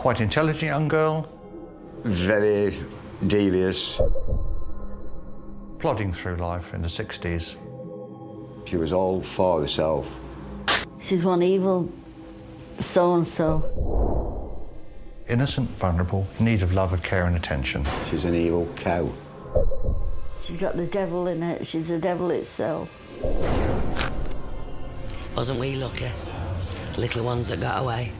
Quite intelligent young girl. Very devious. Plodding through life in the 60s. She was all for herself. She's one evil so-and-so. Innocent, vulnerable, in need of love and care and attention. She's an evil cow. She's got the devil in her. She's the devil itself. Wasn't we lucky? Little ones that got away.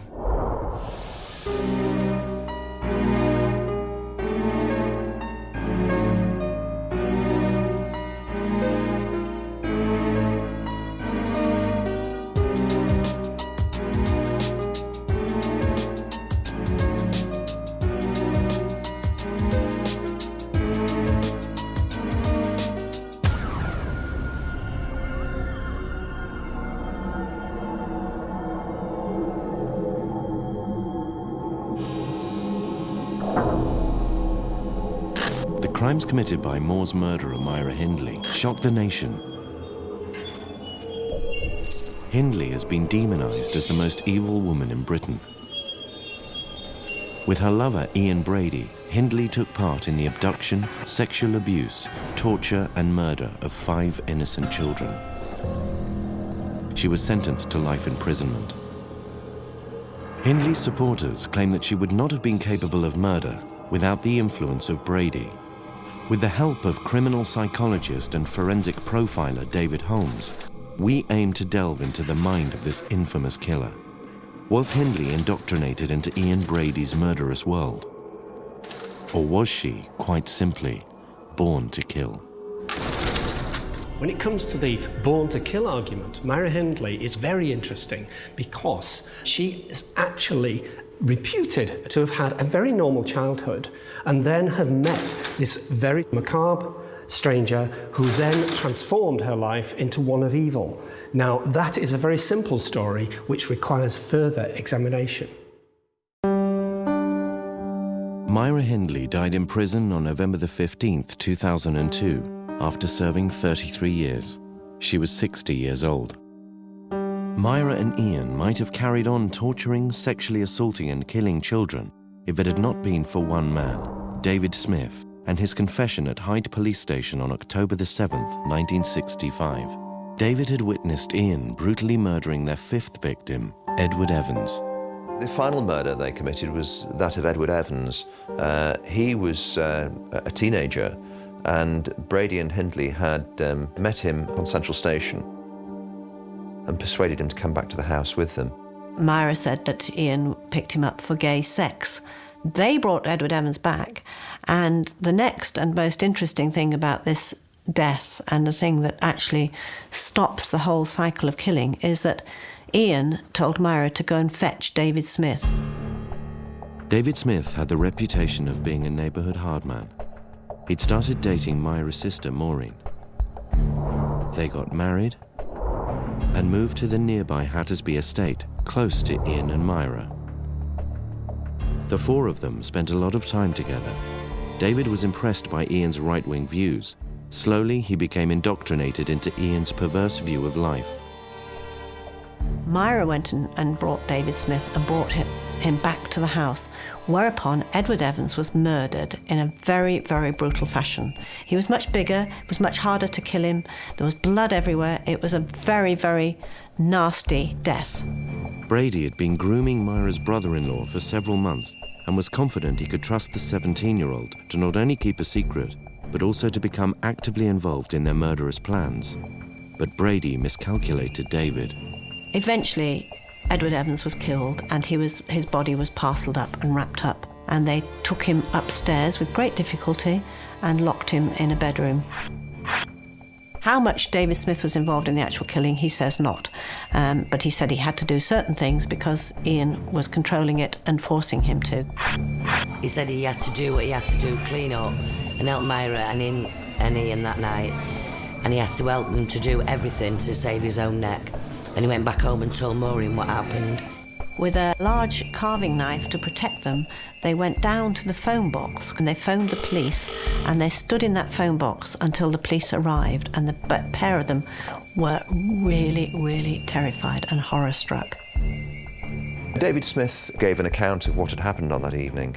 The crimes committed by Moore's murderer, Myra Hindley, shocked the nation. Hindley has been demonized as the most evil woman in Britain. With her lover, Ian Brady, Hindley took part in the abduction, sexual abuse, torture and murder of 5 innocent children. She was sentenced to life imprisonment. Hindley's supporters claim that she would not have been capable of murder without the influence of Brady. With the help of criminal psychologist and forensic profiler David Holmes, we aim to delve into the mind of this infamous killer. Was Hindley indoctrinated into Ian Brady's murderous world? Or was she, quite simply, born to kill? When it comes to the born to kill argument, Myra Hindley is very interesting because she is actually reputed to have had a very normal childhood and then have met this very macabre stranger who then transformed her life into one of evil. Now, that is a very simple story which requires further examination. Myra Hindley died in prison on November the 15th, 2002, after serving 33 years. She was 60 years old. Myra and Ian might have carried on torturing, sexually assaulting and killing children if it had not been for one man, David Smith, and his confession at Hyde Police Station on October the 7th, 1965. David had witnessed Ian brutally murdering their 5th victim, Edward Evans. The final murder they committed was that of Edward Evans. He was a teenager, and Brady and Hindley had met him on Central Station and persuaded him to come back to the house with them. Myra said that Ian picked him up for gay sex. They brought Edward Evans back, and the next and most interesting thing about this death, and the thing that actually stops the whole cycle of killing, is that Ian told Myra to go and fetch David Smith. David Smith had the reputation of being a neighborhood hardman. He'd started dating Myra's sister, Maureen. They got married and moved to the nearby Hattersby estate, close to Ian and Myra. The 4 of them spent a lot of time together. David was impressed by Ian's right-wing views. Slowly, he became indoctrinated into Ian's perverse view of life. Myra went and brought David Smith and brought him back to the house, whereupon Edward Evans was murdered in a very, very brutal fashion. He was much bigger, it was much harder to kill him, there was blood everywhere. It was a very, very nasty death. Brady had been grooming Myra's brother-in-law for several months and was confident he could trust the 17-year-old to not only keep a secret, but also to become actively involved in their murderous plans. But Brady miscalculated David. Eventually, Edward Evans was killed, and his body was parcelled up and wrapped up, and they took him upstairs with great difficulty and locked him in a bedroom. How much David Smith was involved in the actual killing, he says not, but he said he had to do certain things because Ian was controlling it and forcing him to. He said he had to do what he had to do, clean up and help Myra and Ian that night, and he had to help them to do everything to save his own neck. Then he went back home and told Maureen what happened. With a large carving knife to protect them, they went down to the phone box and they phoned the police, and they stood in that phone box until the police arrived, and the pair of them were really, really terrified and horror-struck. David Smith gave an account of what had happened on that evening.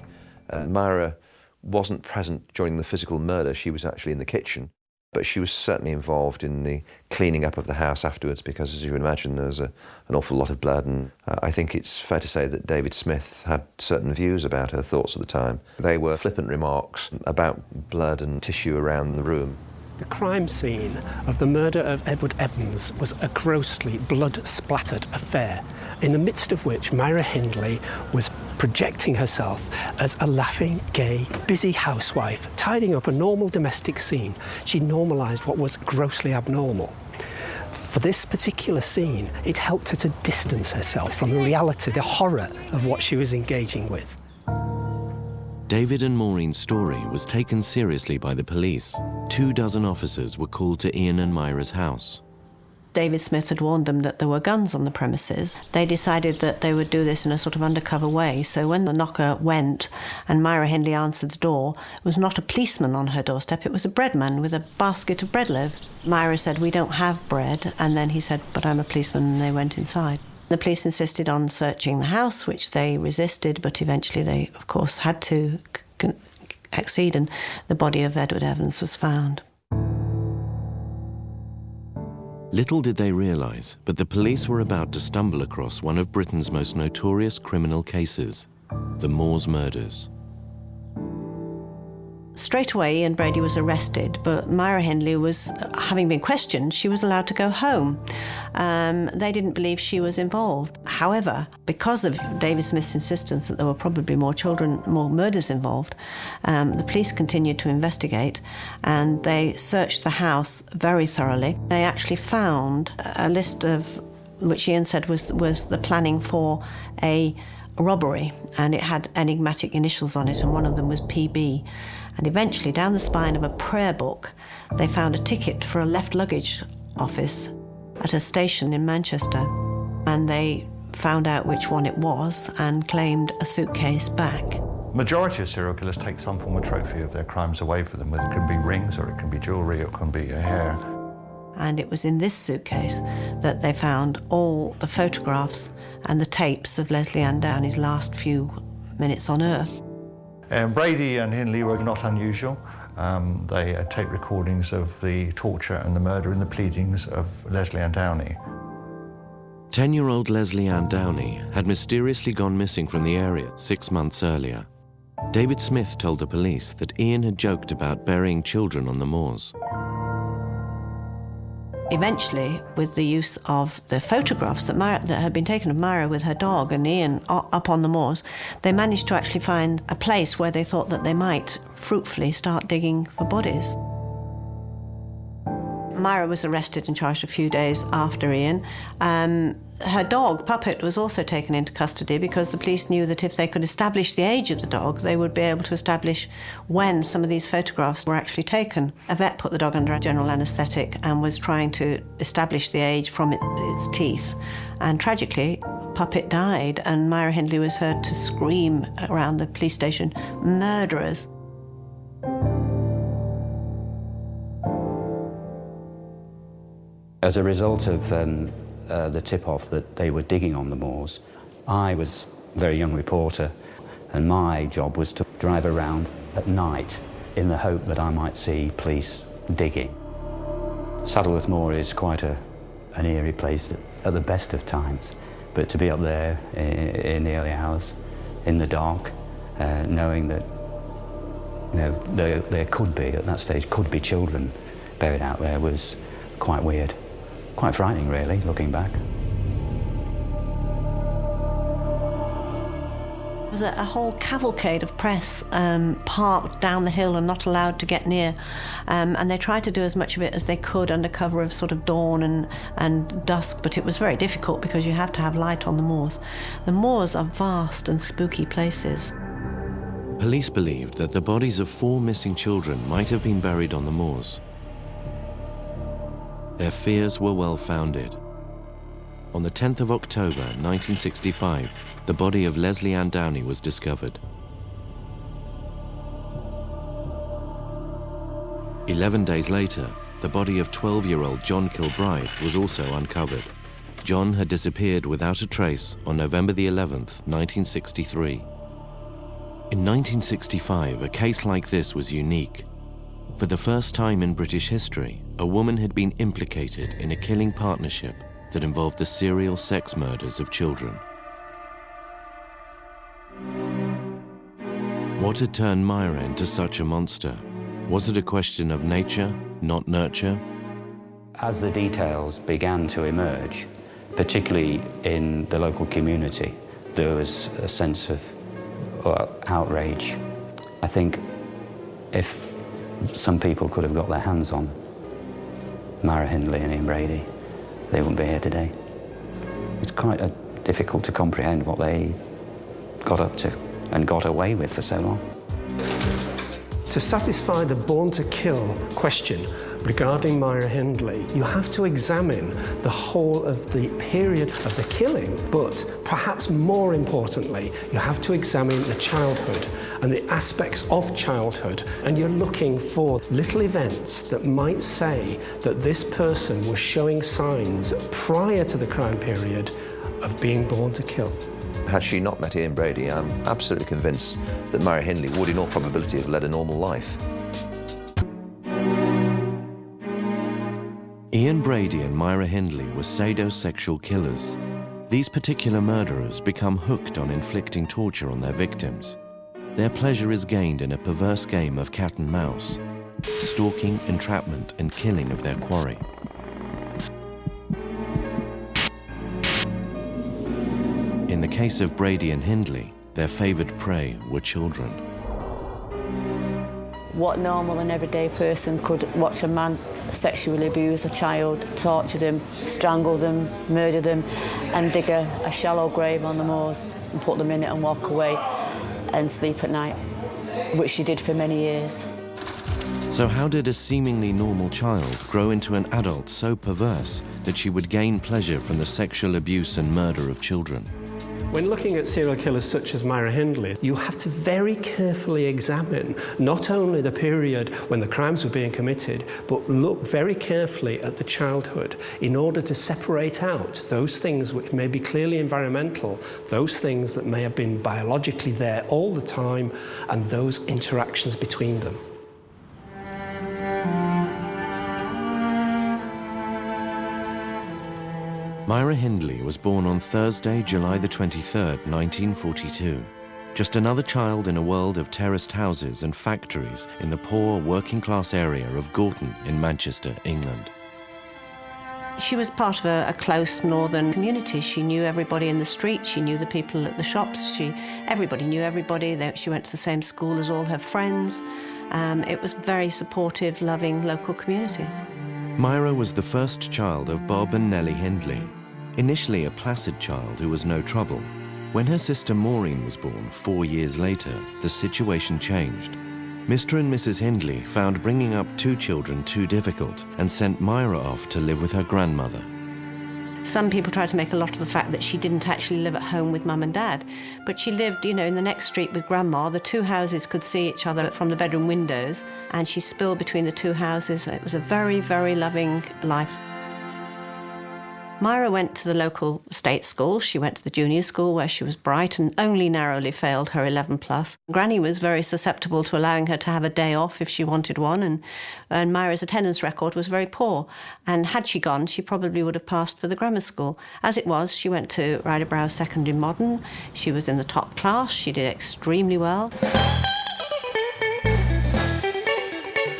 Myra wasn't present during the physical murder. She was actually in the kitchen, but she was certainly involved in the cleaning up of the house afterwards because, as you can imagine, there was an awful lot of blood, and I think it's fair to say that David Smith had certain views about her thoughts at the time. They were flippant remarks about blood and tissue around the room. The crime scene of the murder of Edward Evans was a grossly blood-splattered affair, in the midst of which Myra Hindley was projecting herself as a laughing, gay, busy housewife, tidying up a normal domestic scene. She normalised what was grossly abnormal. For this particular scene, it helped her to distance herself from the reality, the horror of what she was engaging with. David and Maureen's story was taken seriously by the police. 24 officers were called to Ian and Myra's house. David Smith had warned them that there were guns on the premises. They decided that they would do this in a sort of undercover way. So when the knocker went and Myra Hindley answered the door, it was not a policeman on her doorstep, it was a breadman with a basket of bread loaves. Myra said, "We don't have bread." And then he said, "But I'm a policeman," and they went inside. The police insisted on searching the house, which they resisted, but eventually they, of course, had to accede, and the body of Edward Evans was found. Little did they realise, but the police were about to stumble across one of Britain's most notorious criminal cases, the Moors murders. Straight away, Ian Brady was arrested, but Myra Hindley was, having been questioned, she was allowed to go home. They didn't believe she was involved. However, because of David Smith's insistence that there were probably more murders involved, the police continued to investigate, and they searched the house very thoroughly. They actually found a list of, which Ian said was the planning for a robbery, and it had enigmatic initials on it, and one of them was PB. And eventually, down the spine of a prayer book, they found a ticket for a left luggage office at a station in Manchester. And they found out which one it was and claimed a suitcase back. Majority of serial killers take some form of trophy of their crimes away for them, whether it can be rings or it can be jewellery or it can be a hair. And it was in this suitcase that they found all the photographs and the tapes of Leslie Ann Downey's last few minutes on Earth. Brady and Hindley were not unusual. They had tape recordings of the torture and the murder and the pleadings of Leslie Ann Downey. 10-year-old Leslie Ann Downey had mysteriously gone missing from the area 6 months earlier. David Smith told the police that Ian had joked about burying children on the moors. Eventually, with the use of the photographs that had been taken of Myra with her dog and Ian up on the moors, they managed to actually find a place where they thought that they might fruitfully start digging for bodies. Myra was arrested and charged a few days after Ian. Her dog, Puppet, was also taken into custody because the police knew that if they could establish the age of the dog, they would be able to establish when some of these photographs were actually taken. A vet put the dog under a general anaesthetic and was trying to establish the age from its teeth. And tragically, Puppet died, and Myra Hindley was heard to scream around the police station, "Murderers!" As a result of the tip-off that they were digging on the moors, I was a very young reporter, and my job was to drive around at night in the hope that I might see police digging. Saddleworth Moor is quite an eerie place at the best of times, but to be up there in the early hours, in the dark, knowing that there could be, at that stage, could be children buried out there was quite weird. Quite frightening, really, looking back. There was a whole cavalcade of press parked down the hill and not allowed to get near. And they tried to do as much of it as they could under cover of sort of dawn and dusk, but it was very difficult because you have to have light on the moors. The moors are vast and spooky places. Police believed that the bodies of 4 missing children might have been buried on the moors. Their fears were well-founded. On the 10th of October 1965, the body of Leslie Ann Downey was discovered. 11 days later, the body of 12-year-old John Kilbride was also uncovered. John had disappeared without a trace on November the 11th, 1963. In 1965, a case like this was unique. For the first time in British history, a woman had been implicated in a killing partnership that involved the serial sex murders of children. What had turned Myra into such a monster? Was it a question of nature, not nurture? As the details began to emerge, particularly in the local community, there was a sense of outrage. I think if some people could have got their hands on Myra Hindley and Ian Brady, they wouldn't be here today. It's quite difficult to comprehend what they got up to and got away with for so long. To satisfy the born to kill question regarding Myra Hindley, you have to examine the whole of the period of the killing, but perhaps more importantly, you have to examine the childhood and the aspects of childhood, and you're looking for little events that might say that this person was showing signs prior to the crime period of being born to kill. Had she not met Ian Brady, I'm absolutely convinced that Myra Hindley would in all probability have led a normal life. Ian Brady and Myra Hindley were sadosexual killers. These particular murderers become hooked on inflicting torture on their victims. Their pleasure is gained in a perverse game of cat and mouse, stalking, entrapment, and killing of their quarry. In the case of Brady and Hindley, their favoured prey were children. What normal and everyday person could watch a man sexually abuse a child, torture them, strangle them, murder them, and dig a shallow grave on the moors and put them in it and walk away and sleep at night, which she did for many years. So how did a seemingly normal child grow into an adult so perverse that she would gain pleasure from the sexual abuse and murder of children? When looking at serial killers such as Myra Hindley, you have to very carefully examine not only the period when the crimes were being committed, but look very carefully at the childhood in order to separate out those things which may be clearly environmental, those things that may have been biologically there all the time, and those interactions between them. Myra Hindley was born on Thursday, July the 23rd, 1942. Just another child in a world of terraced houses and factories in the poor working-class area of Gorton in Manchester, England. She was part of a close northern community. She knew everybody in the street. She knew the people at the shops. Everybody knew everybody. She went to the same school as all her friends. It was a very supportive, loving local community. Myra was the first child of Bob and Nellie Hindley. Initially a placid child who was no trouble. When her sister Maureen was born 4 years later, the situation changed. Mr. and Mrs. Hindley found bringing up two children too difficult and sent Myra off to live with her grandmother. Some people try to make a lot of the fact that she didn't actually live at home with Mum and Dad, but she lived, in the next street with Grandma. The two houses could see each other from the bedroom windows, and she spilled between the two houses. It was a very, very loving life. Myra went to the local state school. She went to the junior school where she was bright and only narrowly failed her 11+. Granny was very susceptible to allowing her to have a day off if she wanted one, and Myra's attendance record was very poor. And had she gone, she probably would have passed for the grammar school. As it was, she went to Ryder Brow Secondary Modern. She was in the top class. She did extremely well.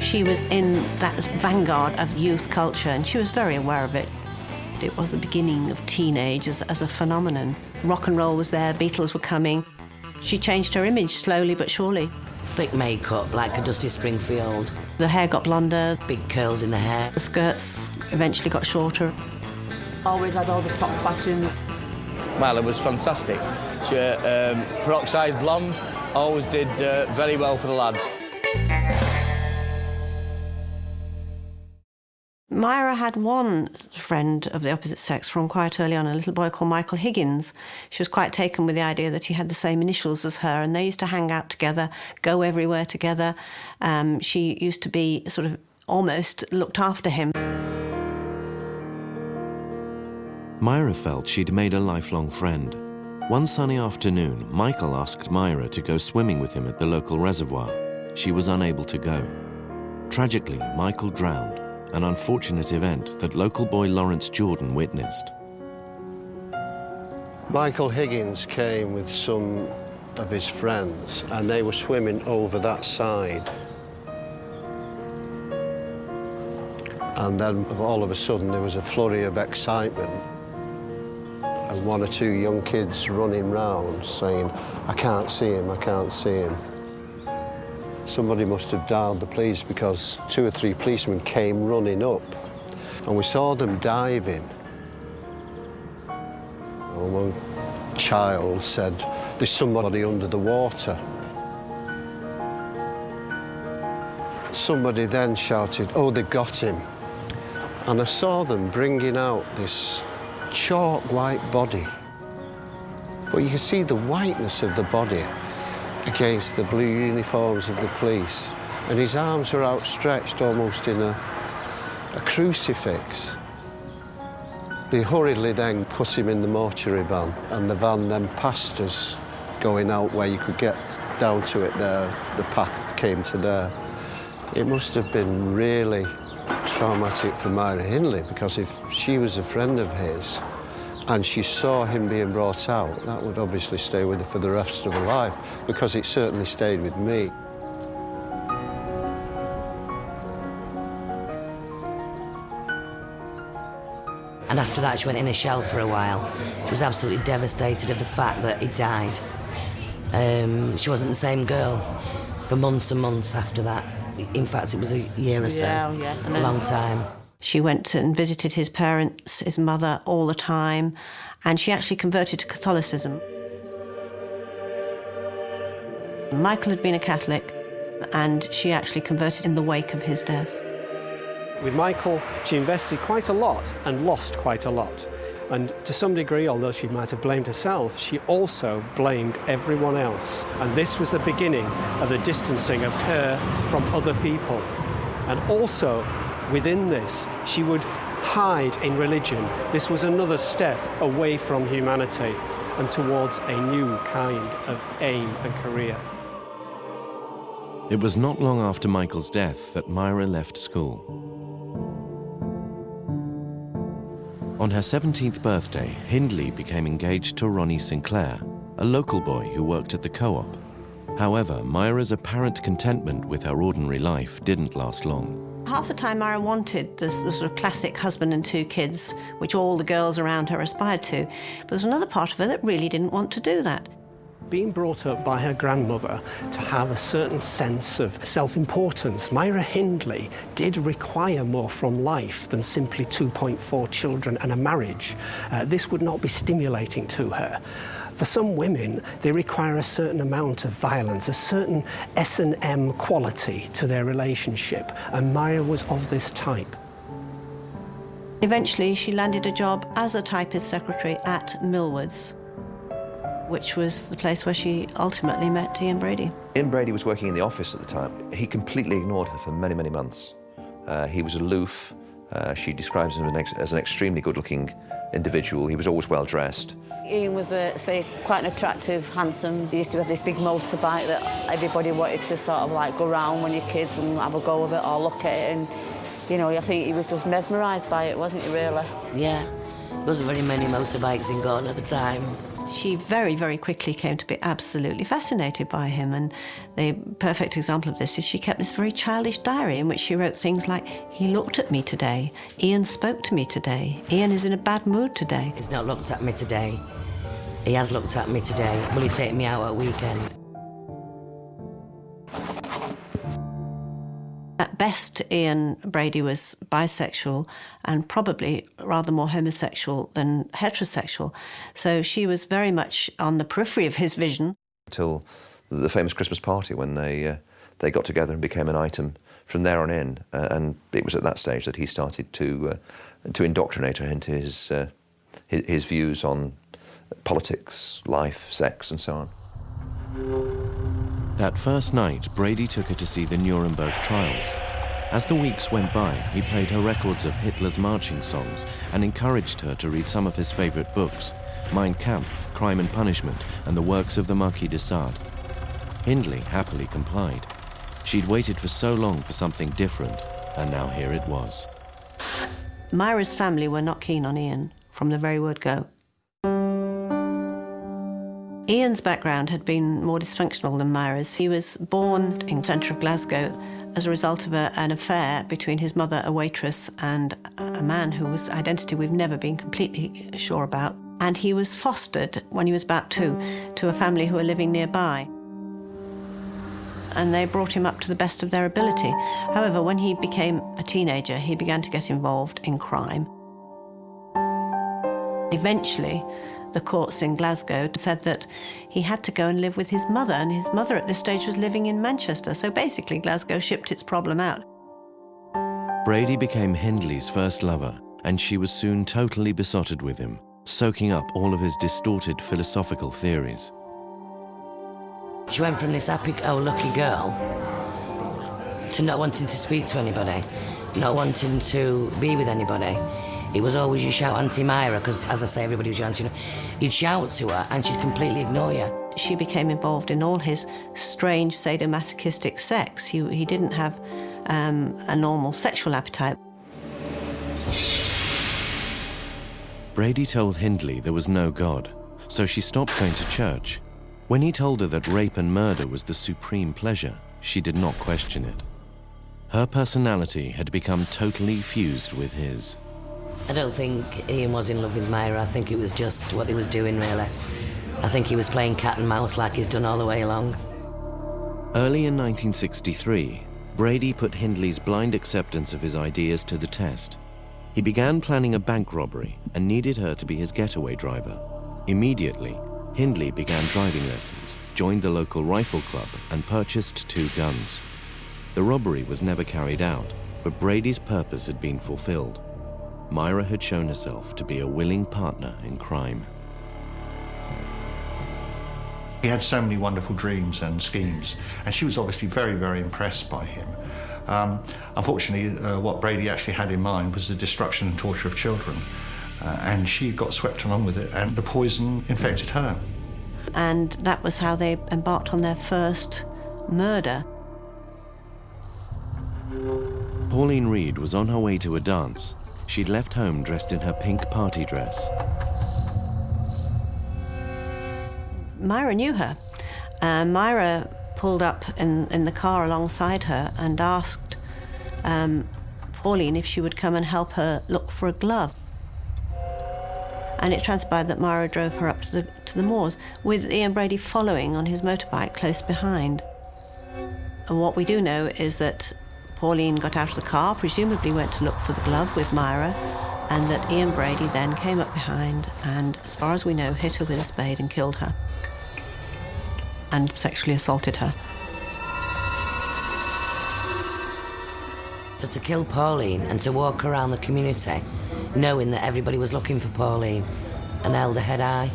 She was in that vanguard of youth culture, and she was very aware of it. It was the beginning of teenage as a phenomenon. Rock and roll was there, Beatles were coming. She changed her image slowly but surely. Thick makeup, like a Dusty Springfield. The hair got blonder. Big curls in the hair. The skirts eventually got shorter. Always had all the top fashions. Myra was fantastic. She peroxide blonde, always did very well for the lads. Myra had one friend of the opposite sex from quite early on, a little boy called Michael Higgins. She was quite taken with the idea that he had the same initials as her, and they used to hang out together, go everywhere together. She used to be sort of almost looked after him. Myra felt she'd made a lifelong friend. One sunny afternoon, Michael asked Myra to go swimming with him at the local reservoir. She was unable to go. Tragically, Michael drowned, an unfortunate event that local boy Lawrence Jordan witnessed. Michael Higgins came with some of his friends and they were swimming over that side. And then all of a sudden there was a flurry of excitement and one or two young kids running round saying, "I can't see him, I can't see him." Somebody must have dialed the police because 2 or 3 policemen came running up and we saw them diving. One child said, "There's somebody under the water." Somebody then shouted, "Oh, they got him." And I saw them bringing out this chalk white body. But you could see the whiteness of the body against the blue uniforms of the police. And his arms were outstretched almost in a crucifix. They hurriedly then put him in the mortuary van, and the van then passed us going out where you could get down to it there. The path came to there. It must have been really traumatic for Myra Hindley, because if she was a friend of his and she saw him being brought out, that would obviously stay with her for the rest of her life, because it certainly stayed with me. And after that, she went in a shell for a while. She was absolutely devastated of the fact that he died. She wasn't the same girl for months and months after that. In fact, it was a year or so, a long time. She went and visited his parents, his mother, all the time, and she actually converted to Catholicism. Michael had been a Catholic, and she actually converted in the wake of his death. With Michael, she invested quite a lot and lost quite a lot. And to some degree, although she might have blamed herself, she also blamed everyone else. And this was the beginning of the distancing of her from other people. And also, within this, she would hide in religion. This was another step away from humanity and towards a new kind of aim and career. It was not long after Michael's death that Myra left school. On her 17th birthday, Hindley became engaged to Ronnie Sinclair, a local boy who worked at the co-op. However, Myra's apparent contentment with her ordinary life didn't last long. Half the time Myra wanted the sort of classic husband and 2 kids, which all the girls around her aspired to. But there's another part of her that really didn't want to do that. Being brought up by her grandmother to have a certain sense of self-importance, Myra Hindley did require more from life than simply 2.4 children and a marriage. This would not be stimulating to her. For some women, they require a certain amount of violence, a certain S&M quality to their relationship, and Myra was of this type. Eventually, she landed a job as a typist secretary at Millwoods, which was the place where she ultimately met Ian Brady. Ian Brady was working in the office at the time. He completely ignored her for many, many months. He was aloof. She describes him as an extremely good-looking individual. He was always well-dressed. Ian was, quite an attractive, handsome. He used to have this big motorbike that everybody wanted to sort of like go round when you're kids and have a go of it or look at it. And, you know, I think he was just mesmerised by it, wasn't he, really? Yeah, there wasn't very many motorbikes in Gorton at the time. She very, very quickly came to be absolutely fascinated by him, and the perfect example of this is she kept this very childish diary in which she wrote things like, "He looked at me today, Ian spoke to me today, Ian is in a bad mood today." He's not looked at me today. He has looked at me today. Will he take me out at a weekend? At best, Ian Brady was bisexual and probably rather more homosexual than heterosexual. So she was very much on the periphery of his vision. Till the famous Christmas party when they got together and became an item from there on in. And it was at that stage that he started to indoctrinate her into his views on politics, life, sex, and so on. That first night, Brady took her to see the Nuremberg trials, As the weeks went by, he played her records of Hitler's marching songs and encouraged her to read some of his favorite books, Mein Kampf, Crime and Punishment, and the works of the Marquis de Sade. Hindley happily complied. She'd waited for so long for something different, and now here it was. Myra's family were not keen on Ian from the very word go. Ian's background had been more dysfunctional than Myra's. He was born in the centre of Glasgow as a result of an affair between his mother, a waitress, and a man whose identity we've never been completely sure about. And he was fostered when he was about 2 to a family who were living nearby. And they brought him up to the best of their ability. However, when he became a teenager, he began to get involved in crime. Eventually, the courts in Glasgow said that he had to go and live with his mother, and his mother at this stage was living in Manchester, so basically Glasgow shipped its problem out. Brady became Hindley's first lover, and she was soon totally besotted with him, soaking up all of his distorted philosophical theories. She went from this happy-go-lucky girl to not wanting to speak to anybody, not wanting to be with anybody. It was always you shout Auntie Myra, because, as I say, everybody was your auntie. You'd shout to her and she'd completely ignore you. She became involved in all his strange sadomasochistic sex. He didn't have a normal sexual appetite. Brady told Hindley there was no God, so she stopped going to church. When he told her that rape and murder was the supreme pleasure, she did not question it. Her personality had become totally fused with his. I don't think Ian was in love with Myra. I think it was just what he was doing, really. I think he was playing cat and mouse like he's done all the way along. Early in 1963, Brady put Hindley's blind acceptance of his ideas to the test. He began planning a bank robbery and needed her to be his getaway driver. Immediately, Hindley began driving lessons, joined the local rifle club, and purchased 2 guns. The robbery was never carried out, but Brady's purpose had been fulfilled. Myra had shown herself to be a willing partner in crime. He had so many wonderful dreams and schemes, and she was obviously very, very impressed by him. Unfortunately, what Brady actually had in mind was the destruction and torture of children, and she got swept along with it, and the poison infected her. And that was how they embarked on their first murder. Pauline Reed was on her way to a dance. She'd left home dressed in her pink party dress. Myra knew her. Myra pulled up in the car alongside her and asked Pauline if she would come and help her look for a glove. And it transpired that Myra drove her up to the moors, with Ian Brady following on his motorbike close behind. And what we do know is that Pauline got out of the car, presumably went to look for the glove with Myra, and that Ian Brady then came up behind and, as far as we know, hit her with a spade and killed her. And sexually assaulted her. For to kill Pauline and to walk around the community knowing that everybody was looking for Pauline and held her head high.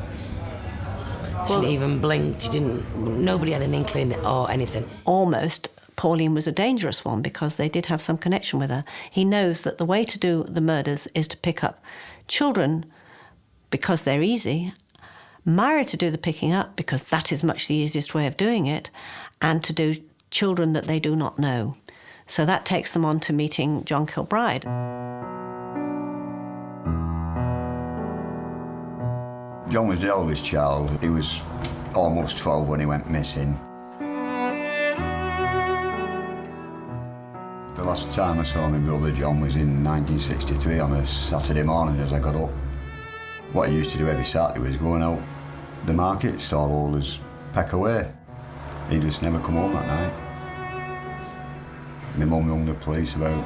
She didn't even blink, nobody had an inkling or anything. Almost, Pauline was a dangerous one because they did have some connection with her. He knows that the way to do the murders is to pick up children because they're easy, Myra to do the picking up because that is much the easiest way of doing it, and to do children that they do not know. So that takes them on to meeting John Kilbride. John was the eldest child. He was almost 12 when he went missing. The last time I saw my brother John was in 1963 on a Saturday morning as I got up. What I used to do every Saturday was going out the market stall all his peck away. He just never come home that night. My mum rang the police about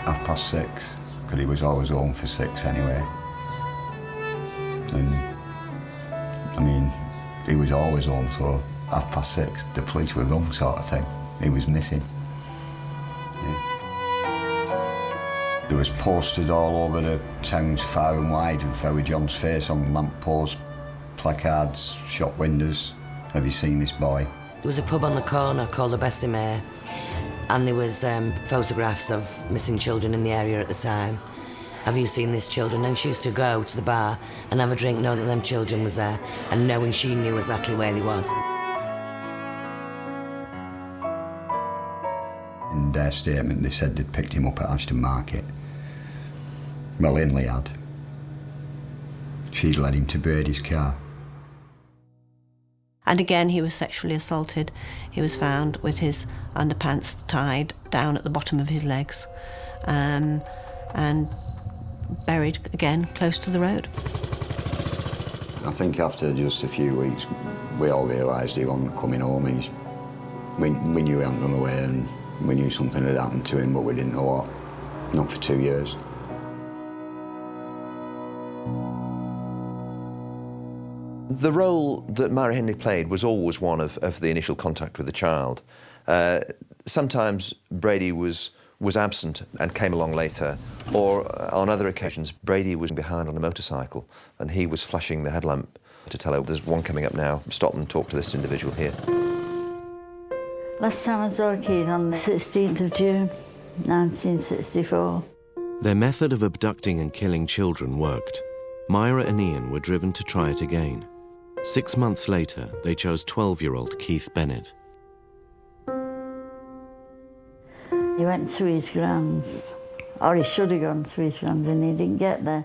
6:30, because he was always home for 6 anyway. And, I mean, he was always home, so 6:30, the police were rung sort of thing. He was missing. There was posters all over the towns far and wide with Ferry John's face on lampposts, placards, shop windows. Have you seen this boy? There was a pub on the corner called the Bessemer, and there was photographs of missing children in the area at the time. Have you seen these children? And she used to go to the bar and have a drink, knowing that them children was there, and knowing she knew exactly where they was. In their statement, they said they'd picked him up at Ashton Market. Well, Hindley had. She'd led him to Brady's car. And again, he was sexually assaulted. He was found with his underpants tied down at the bottom of his legs, and buried again close to the road. I think after just a few weeks, we all realised he wasn't coming home. We knew he hadn't run away, and we knew something had happened to him, but we didn't know what. Not for 2 years. The role that Myra Hindley played was always one of the initial contact with the child. Sometimes Brady was absent and came along later, or on other occasions Brady was behind on a motorcycle and he was flashing the headlamp to tell her, there's one coming up now, stop and talk to this individual here. Last time I saw Keith on the 16th of June, 1964. Their method of abducting and killing children worked. Myra and Ian were driven to try it again. 6 months later, they chose 12-year-old Keith Bennett. He went to his grand's, or he should have gone to his grand's, and he didn't get there.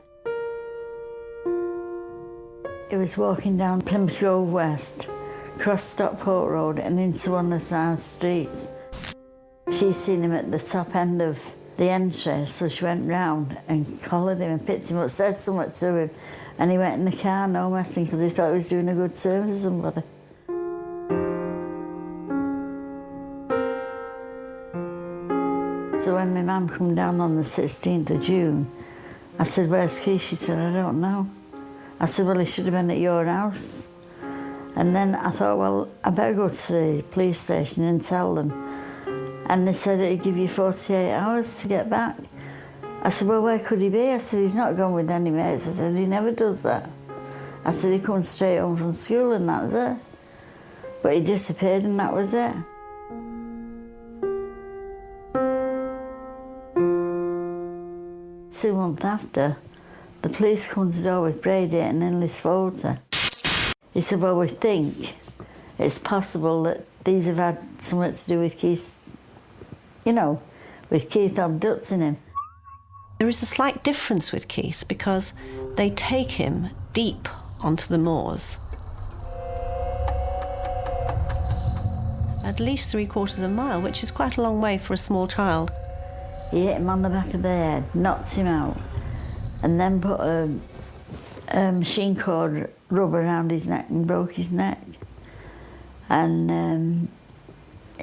He was walking down Plymouth Grove West, crossed Stockport Road and into one of the side streets. She seen him at the top end of the entry, so she went round and collared him and picked him up, said something to him, and he went in the car, no messing, because he thought he was doing a good turn for somebody. So when my mum come down on the 16th of June, I said, where's Keith? She said, I don't know. I said, well, he should have been at your house. And then I thought, well, I better go to the police station and tell them. And they said it'd give you 48 hours to get back. I said, well, where could he be? I said, he's not gone with any mates. I said, he never does that. I said, he comes straight home from school and that was it. But he disappeared and that was it. Two months after, the police come to the door with Brady and Hindley's photo. He said, well, we think it's possible that these have had something to do with Keith, you know, with Keith abducting him. There is a slight difference with Keith because they take him deep onto the moors. At least 3/4 of a mile, which is quite a long way for a small child. He hit him on the back of the head, knocked him out, and then put a machine cord rubber around his neck and broke his neck. And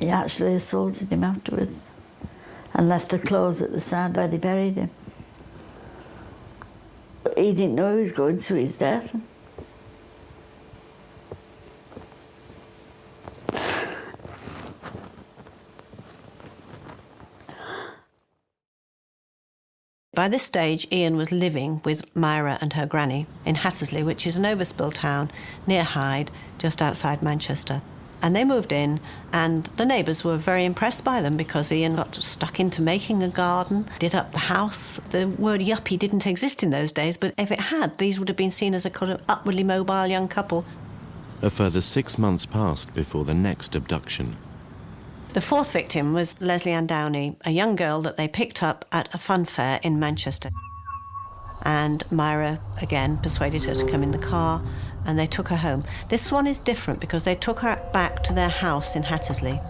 he actually assaulted him afterwards and left the clothes at the side where they buried him. He didn't know he was going to his death. By this stage, Ian was living with Myra and her granny in Hattersley, which is an overspill town near Hyde, just outside Manchester. And they moved in, and the neighbours were very impressed by them because Ian got stuck into making a garden, did up the house. The word yuppie didn't exist in those days, but if it had, these would have been seen as a kind of upwardly mobile young couple. A further 6 months passed before the next abduction. The fourth victim was Leslie Ann Downey, a young girl that they picked up at a fun fair in Manchester. And Myra, again, persuaded her to come in the car, and they took her home. This one is different because they took her back to their house in Hattersley.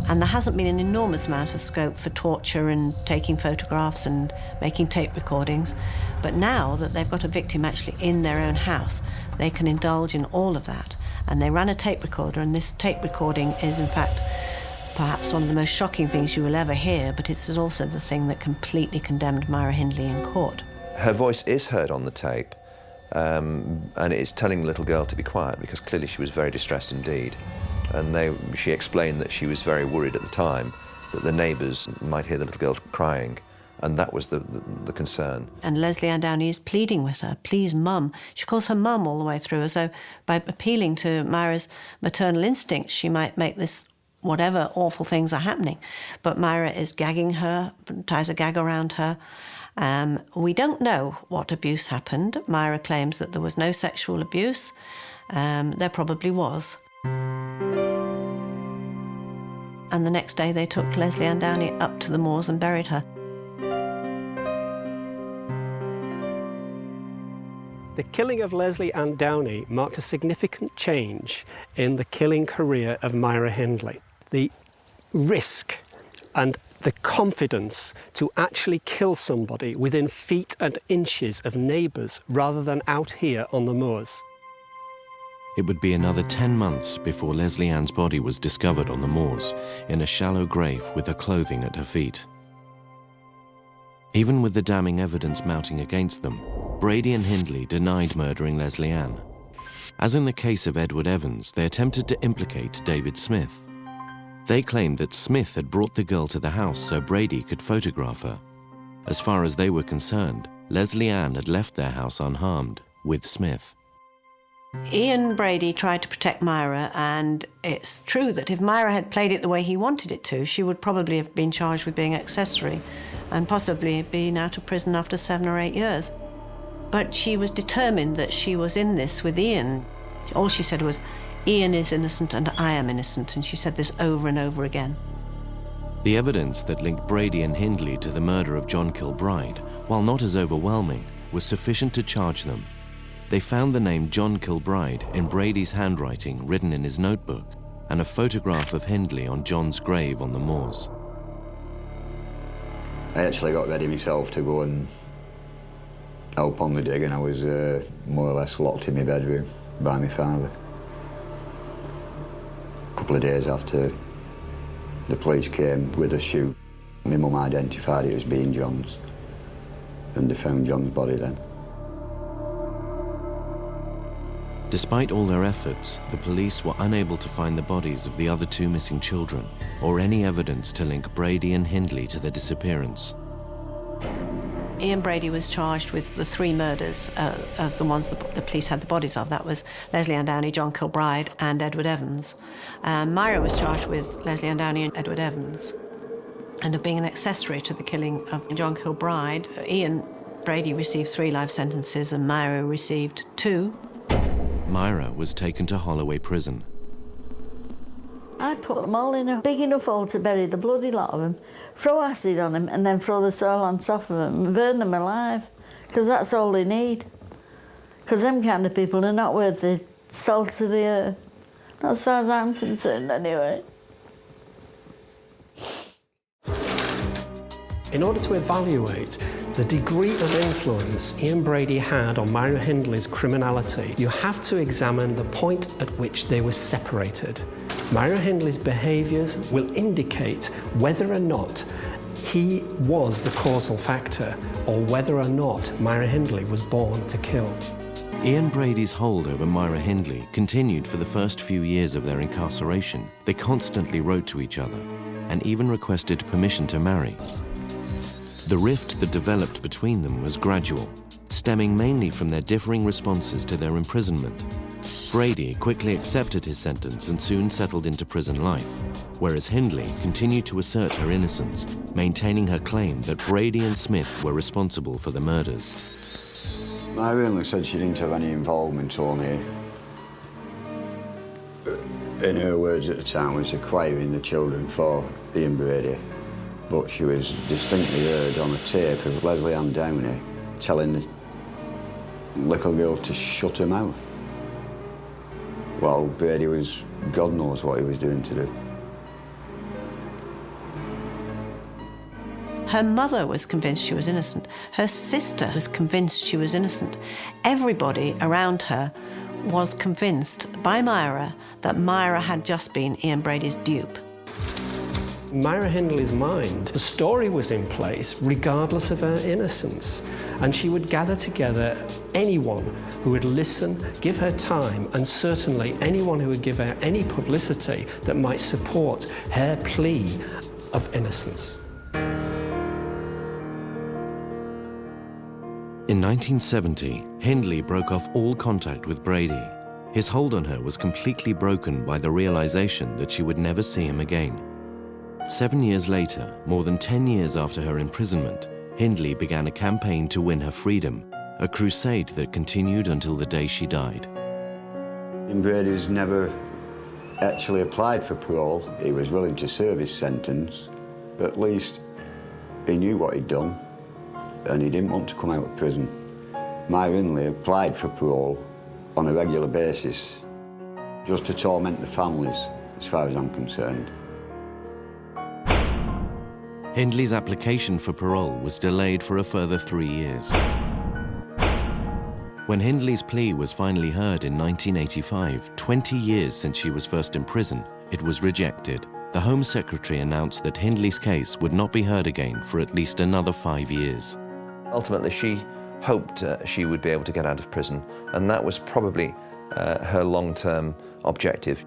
And there hasn't been an enormous amount of scope for torture and taking photographs and making tape recordings. But now that they've got a victim actually in their own house, they can indulge in all of that. And they ran a tape recorder, and this tape recording is, in fact, perhaps one of the most shocking things you will ever hear, but it's also the thing that completely condemned Myra Hindley in court. Her voice is heard on the tape, and it's telling the little girl to be quiet because clearly she was very distressed indeed. And she explained that she was very worried at the time that the neighbours might hear the little girl crying, and that was the concern. And Leslie Ann Downey is pleading with her, please, Mum. She calls her Mum all the way through, as though by appealing to Myra's maternal instinct, she might make this whatever awful things are happening. But Myra is gagging her, ties a gag around her. We don't know what abuse happened. Myra claims that there was no sexual abuse. There probably was. And the next day they took Leslie Ann Downey up to the moors and buried her. The killing of Leslie Ann Downey marked a significant change in the killing career of Myra Hindley. The risk and the confidence to actually kill somebody within feet and inches of neighbours rather than out here on the moors. It would be another 10 months before Leslie Ann's body was discovered on the moors in a shallow grave with her clothing at her feet. Even with the damning evidence mounting against them, Brady and Hindley denied murdering Leslie Ann. As in the case of Edward Evans, they attempted to implicate David Smith. They claimed that Smith had brought the girl to the house so Brady could photograph her. As far as they were concerned, Leslie Ann had left their house unharmed, with Smith. Ian Brady tried to protect Myra, and it's true that if Myra had played it the way he wanted it to, she would probably have been charged with being accessory and possibly been out of prison after 7 or 8 years. But she was determined that she was in this with Ian. All she said was, Ian is innocent and I am innocent, and she said this over and over again. The evidence that linked Brady and Hindley to the murder of John Kilbride, while not as overwhelming, was sufficient to charge them. They found the name John Kilbride in Brady's handwriting written in his notebook and a photograph of Hindley on John's grave on the moors. I actually got ready myself to go and help on the dig, and I was more or less locked in my bedroom by my father. A couple of days after the police came with a shoe, my mum identified it as being John's, and they found John's body then. Despite all their efforts, the police were unable to find the bodies of the other 2 missing children or any evidence to link Brady and Hindley to their disappearance. Ian Brady was charged with the 3 murders of the ones the police had the bodies of. That was Leslie Ann Downey, John Kilbride and Edward Evans. Myra was charged with Leslie Ann Downey and Edward Evans and of being an accessory to the killing of John Kilbride. Ian Brady received 3 life sentences and Myra received 2. Myra was taken to Holloway Prison. I put them all in a big enough hole to bury the bloody lot of them, throw acid on them and then throw the soil on top of them and burn them alive, because that's all they need. Because them kind of people are not worth the salt of the earth. As far as I'm concerned, anyway. In order to evaluate the degree of influence Ian Brady had on Myra Hindley's criminality, you have to examine the point at which they were separated. Myra Hindley's behaviours will indicate whether or not he was the causal factor or whether or not Myra Hindley was born to kill. Ian Brady's hold over Myra Hindley continued for the first few years of their incarceration. They constantly wrote to each other and even requested permission to marry. The rift that developed between them was gradual, stemming mainly from their differing responses to their imprisonment. Brady quickly accepted his sentence and soon settled into prison life, whereas Hindley continued to assert her innocence, maintaining her claim that Brady and Smith were responsible for the murders. Myra Hindley said she didn't have any involvement, only, in her words at the time, was acquiring the children for Ian Brady. But she was distinctly heard on a tape of Leslie Ann Downey telling the little girl to shut her mouth, while Brady was, God knows what he was doing to do. Her mother was convinced she was innocent. Her sister was convinced she was innocent. Everybody around her was convinced by Myra that Myra had just been Ian Brady's dupe. Myra Hindley's mind, the story was in place regardless of her innocence, and she would gather together anyone who would listen, give her time, and certainly anyone who would give her any publicity that might support her plea of innocence. In 1970, Hindley broke off all contact with Brady. His hold on her was completely broken by the realization that she would never see him again. 7 years later, more than 10 years after her imprisonment, Hindley began a campaign to win her freedom, a crusade that continued until the day she died. Brady's never actually applied for parole. He was willing to serve his sentence, but at least he knew what he'd done and he didn't want to come out of prison. Myra Hindley applied for parole on a regular basis, just to torment the families, as far as I'm concerned. Hindley's application for parole was delayed for a further 3 years. When Hindley's plea was finally heard in 1985, 20 years since she was first in prison, it was rejected. The Home Secretary announced that Hindley's case would not be heard again for at least another 5 years. Ultimately, she hoped she would be able to get out of prison, and that was probably her long-term objective.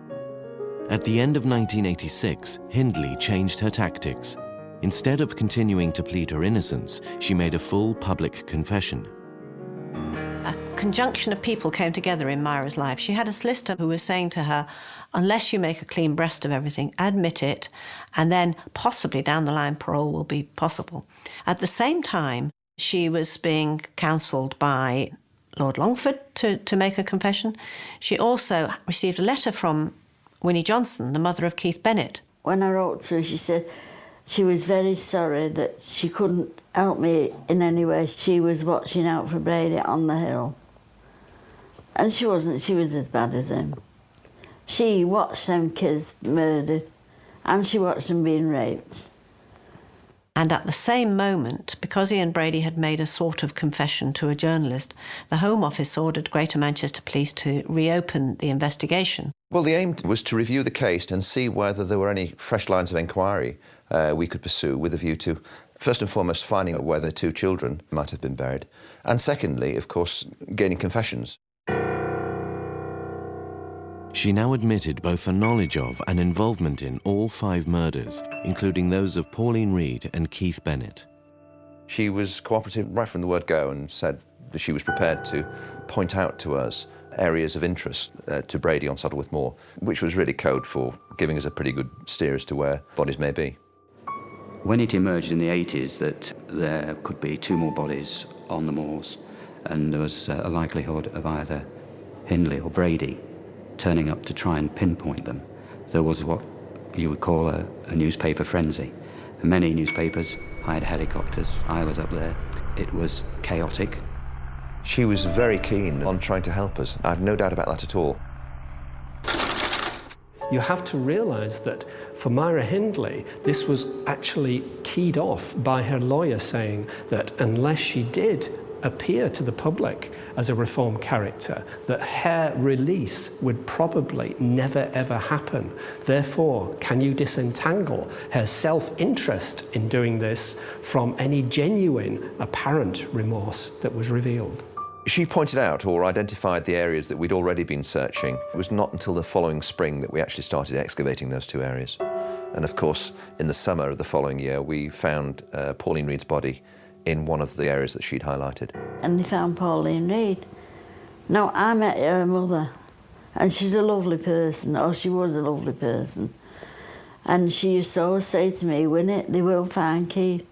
At the end of 1986, Hindley changed her tactics. Instead of continuing to plead her innocence, she made a full public confession. A conjunction of people came together in Myra's life. She had a solicitor who was saying to her, unless you make a clean breast of everything, admit it, and then possibly down the line parole will be possible. At the same time, she was being counselled by Lord Longford to make a confession. She also received a letter from Winnie Johnson, the mother of Keith Bennett. When I wrote to her, she said she was very sorry that she couldn't help me in any way. She was watching out for Brady on the hill. And she wasn't, she was as bad as him. She watched them kids murdered and she watched them being raped. And at the same moment, because Ian Brady had made a sort of confession to a journalist, the Home Office ordered Greater Manchester Police to reopen the investigation. Well, the aim was to review the case and see whether there were any fresh lines of inquiry we could pursue with a view to, first and foremost, finding out where the two children might have been buried, and secondly, of course, gaining confessions. She now admitted both the knowledge of and involvement in all 5 murders, including those of Pauline Reed and Keith Bennett. She was cooperative right from the word go and said that she was prepared to point out to us areas of interest to Brady on Saddleworth Moor, which was really code for giving us a pretty good steer as to where bodies may be. When it emerged in the 80s that there could be 2 more bodies on the moors, and there was a likelihood of either Hindley or Brady turning up to try and pinpoint them, there was what you would call a newspaper frenzy. Many newspapers hired helicopters. I was up there. It was chaotic. She was very keen on trying to help us. I have no doubt about that at all. You have to realise that for Myra Hindley, this was actually keyed off by her lawyer saying that unless she did appear to the public as a reformed character, that her release would probably never ever happen. Therefore, can you disentangle her self-interest in doing this from any genuine apparent remorse that was revealed? She pointed out or identified the areas that we'd already been searching. It was not until the following spring that we actually started excavating those 2 areas. And of course, in the summer of the following year, we found Pauline Reed's body in one of the areas that she'd highlighted. And they found Pauline Reed. Now, I met her mother, and she's a lovely person, or she was a lovely person. And she used to always say to me, Winnie, they will find Keith.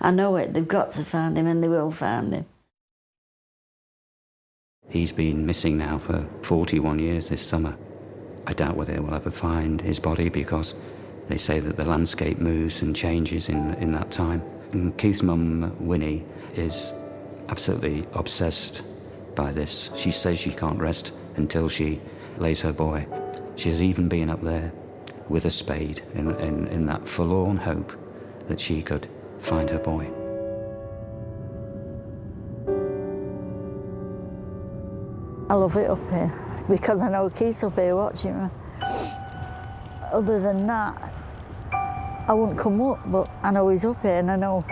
I know it, they've got to find him, and they will find him. He's been missing now for 41 years this summer. I doubt whether we'll ever find his body because they say that the landscape moves and changes in that time. And Keith's mum, Winnie, is absolutely obsessed by this. She says she can't rest until she lays her boy. She has even been up there with a spade in that forlorn hope that she could find her boy. I love it up here because I know Keith's up here watching me. Other than that, I wouldn't come up, but I know he's up here and I know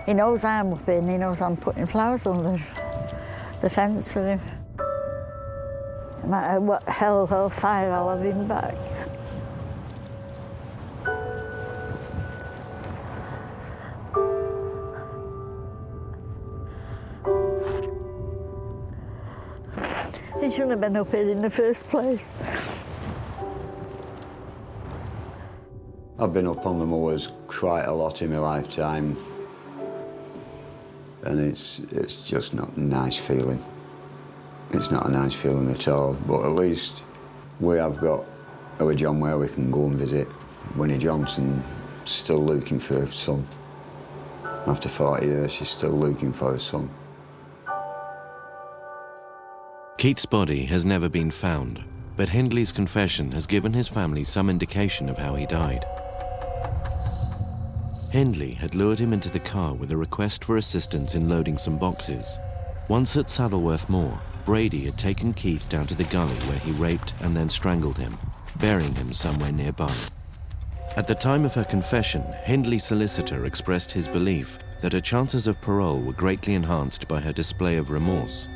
he knows I'm up here and he knows I'm putting flowers on the fence for him. No matter what hell or fire, I'll have him back. he shouldn't have been up here in the first place. I've been up on the moors quite a lot in my lifetime, and it's just not a nice feeling. It's not a nice feeling at all, but at least we have got our John where we can go and visit. Winnie Johnson still looking for her son. After 40 years, she's still looking for her son. Keith's body has never been found, but Hindley's confession has given his family some indication of how he died. Hindley had lured him into the car with a request for assistance in loading some boxes. Once at Saddleworth Moor, Brady had taken Keith down to the gully where he raped and then strangled him, burying him somewhere nearby. At the time of her confession, Hindley's solicitor expressed his belief that her chances of parole were greatly enhanced by her display of remorse.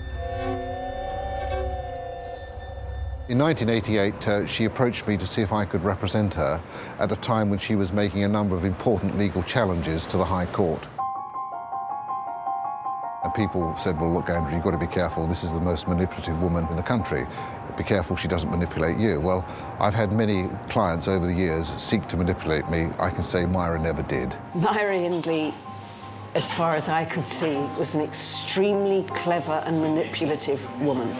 In 1988, she approached me to see if I could represent her at a time when she was making a number of important legal challenges to the High Court. And people said, well, look, Andrew, you've got to be careful. This is the most manipulative woman in the country. Be careful she doesn't manipulate you. Well, I've had many clients over the years seek to manipulate me. I can say Myra never did. Myra Hindley, as far as I could see, was an extremely clever and manipulative woman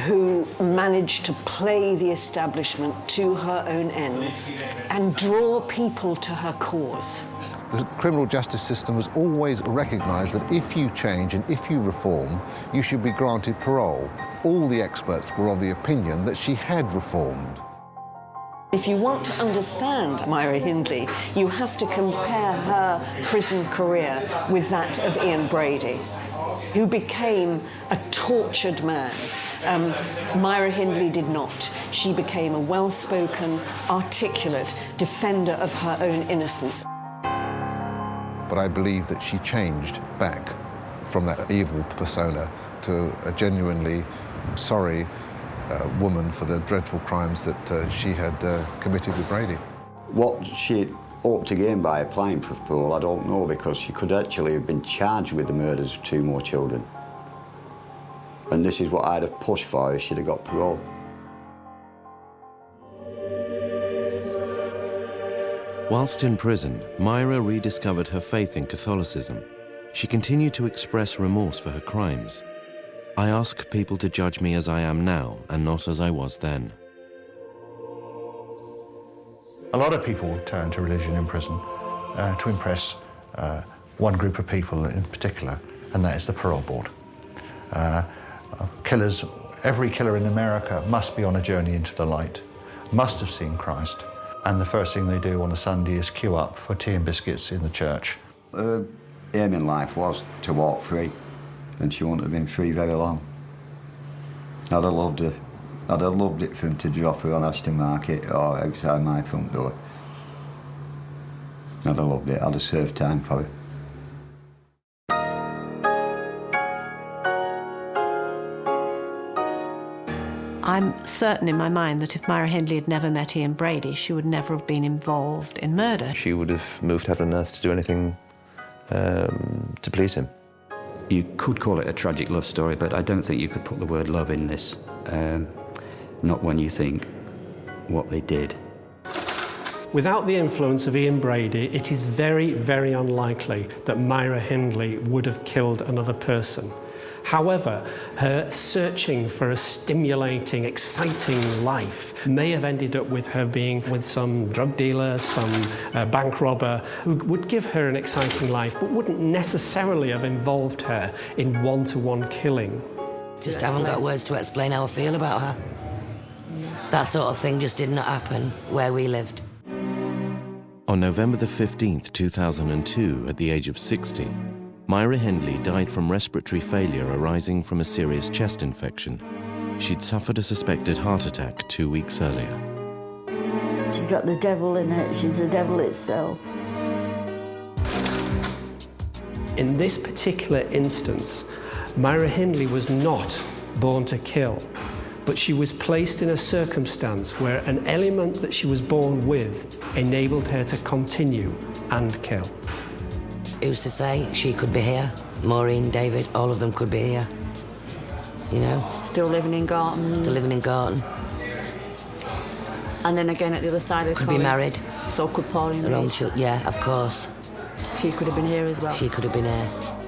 who managed to play the establishment to her own ends and draw people to her cause. The criminal justice system has always recognised that if you change and if you reform, you should be granted parole. All the experts were of the opinion that she had reformed. If you want to understand Myra Hindley, you have to compare her prison career with that of Ian Brady, who became a tortured man. Myra Hindley did not. She became a well-spoken, articulate defender of her own innocence. But I believe that she changed back from that evil persona to a genuinely sorry woman for the dreadful crimes that she had committed with Brady. What she hoped to gain by applying for parole, I don't know, because she could actually have been charged with the murders of 2 more children. And this is what I'd have pushed for if she'd have got parole. Whilst in prison, Myra rediscovered her faith in Catholicism. She continued to express remorse for her crimes. I ask people to judge me as I am now and not as I was then. A lot of people turn to religion in prison to impress one group of people in particular, and that is the parole board. Killers, every killer in America must be on a journey into the light, must have seen Christ, and the first thing they do on a Sunday is queue up for tea and biscuits in the church. Her aim in life was to walk free, and she wouldn't have been free very long. I'd have loved her. I'd have loved it for him to drop her on Aston Market or outside my front door. I'd have loved it. I'd have served time for her. I'm certain in my mind that if Myra Hindley had never met Ian Brady, she would never have been involved in murder. She would have moved heaven and earth to do anything to please him. You could call it a tragic love story, but I don't think you could put the word love in this. Not when you think what they did. Without the influence of Ian Brady, it is very, very unlikely that Myra Hindley would have killed another person. However, her searching for a stimulating, exciting life may have ended up with her being with some drug dealer, some bank robber, who would give her an exciting life, but wouldn't necessarily have involved her in one-to-one killing. Just haven't got words to explain how I feel about her. That sort of thing just did not happen where we lived. On November the 15th, 2002, at the age of 60, Myra Hindley died from respiratory failure arising from a serious chest infection. She'd suffered a suspected heart attack 2 weeks earlier. She's got the devil in it. She's the devil itself. In this particular instance, Myra Hindley was not born to kill, but she was placed in a circumstance where an element that she was born with enabled her to continue and kill. Who's to say she could be here? Maureen, David, all of them could be here. you know. Still living in Garton. Still living in Garton. And then again at the other side of the Could be collie, married. So could Pauline Her own Reid. children, yeah, of course. She could have been here as well. She could have been here.